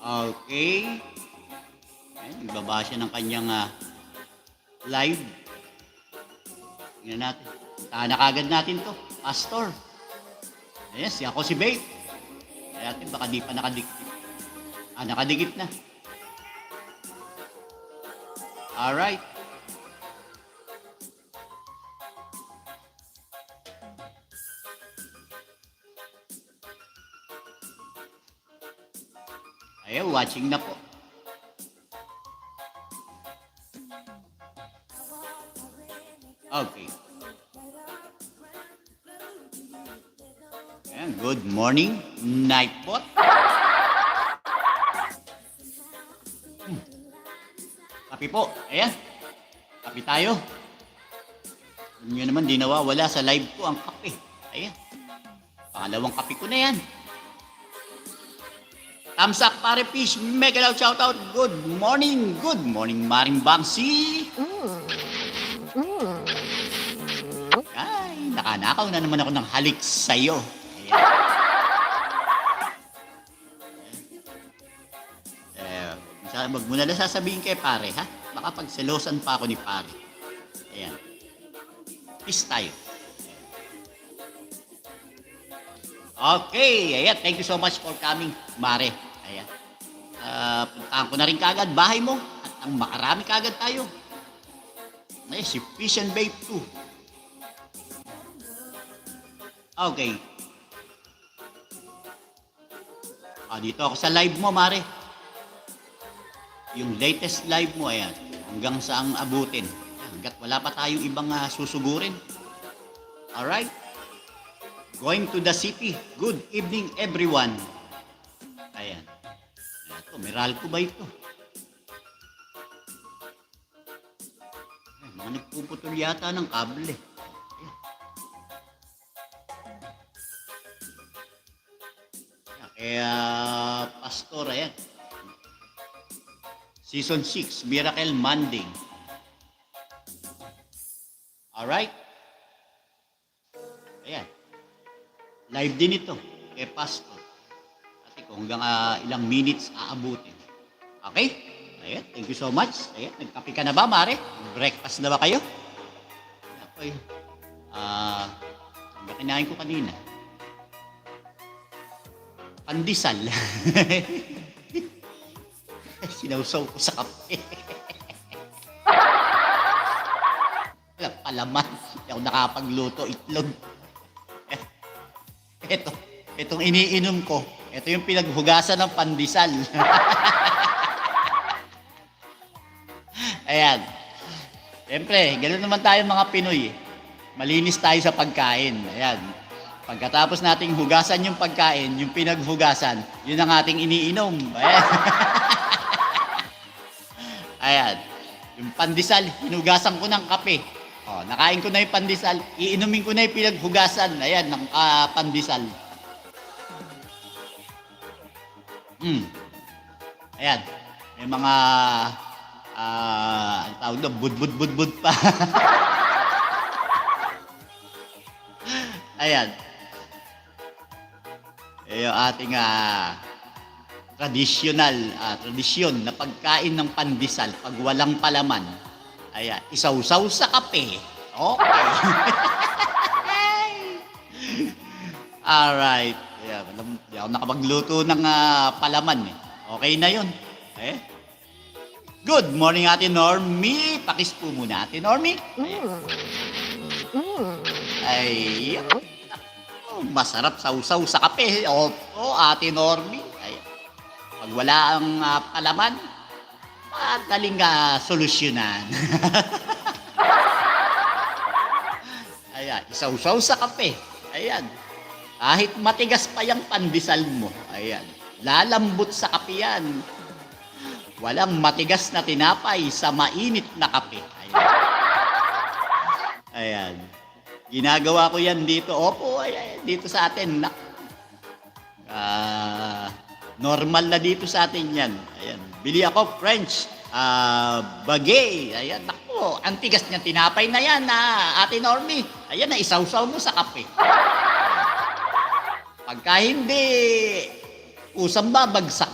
Okay. Ayan, nagbaba siya ng kanyang live. Tingnan natin. Puntahan na kagad natin to. Pastor. Ayan, ako si Babe. Kaya natin, baka di pa nakadikit. Nakadikit na. Alright. Ayan, watching na po. Okay. Ayan, good morning, Nightbot. Kape po. Ayan. Kape tayo. Alam nyo naman, di nawawala sa live ko ang kape. Ayan. Pangalawang kape ko na yan. Thumbs up, pare fish. Mega loud shoutout. Good morning. Good morning, Maring Bangsi. Ay, nakanakaw na naman ako ng halik sa'yo. Ayan. Wag mo na lang sasabihin kay pare, ha? Baka pagselosan pa ako ni pare. Ayan. Peace tayo. Okay, ayan. Thank you so much for coming, Mare. Ayan. Puntahan ko na rin kagad bahay mo at ang makarami kagad tayo. Ayan, si Fish and Babe 2. Okay. Dito ako sa live mo, Mare. Yung latest live mo, ayan. Hanggang saang abutin. Hanggat wala pa tayong ibang susugurin. Alright? Going to the city. Good evening, everyone. Ayan. Ito, Meralco ba ito? Ayan, mga nagpuputol yata ng kable. Ayan. Kaya, Pastor, ayan. Season 6, Miracle Monday. Alright? Ayan. Live din ito kay Pastor. At kung hanggang ilang minutes aabutin. Okay? Ayan, thank you so much. Ayan, nagkape ka na ba, Mare? Breakfast na ba kayo? Okay. Ang kinain ko kanina. Pandesal. Sinawsaw ko sa kape. Walang palaman. Hindi ako nakapagluto, itlog. Itong iniinom ko, ito yung pinaghugasan ng pandesal. Ayan. Siyempre, ganoon naman tayo mga Pinoy. Malinis tayo sa pagkain. Ayan. Pagkatapos nating hugasan yung pagkain, yung pinaghugasan, yun ang ating iniinom. Ayan. Ayan. Yung pandesal, hinugasan ko ng kape. Nakain ko na yung pandesal, iinumin ko na yung pinaghugasan. Ayan, ng pandesal. Ayan. May mga, ang tawag na, bud pa. Ayan. Yung ating tradisyon na pagkain ng pandesal pag walang palaman. Ayan, isawsaw sa kape. Okay. Alright. Ayan, di ako nakapagluto ng palaman. Okay na yun. Good morning, Ate Normie. Pakis po muna, Ate Normie. Ayan. Masarap sausaw sa kape. Opo, Ate Normie. Ayan. Pag wala ang palaman, madaling solusyonan. Ayan, isawsaw sa kape. Ayan. Kahit matigas pa yung pandesal mo, ayan, lalambot sa kape yan. Walang matigas na tinapay sa mainit na kape. Ayan. Ayan. Ginagawa ko yan dito. Opo, ayan, dito sa atin. Normal na dito sa atin yan. Ayan. Bili ako French bagay. Ayan, nako, ang tigas niya tinapay na yan, Ate Normie. Ayan, na isawsaw mo sa kape. Pagka hindi, usang babagsak.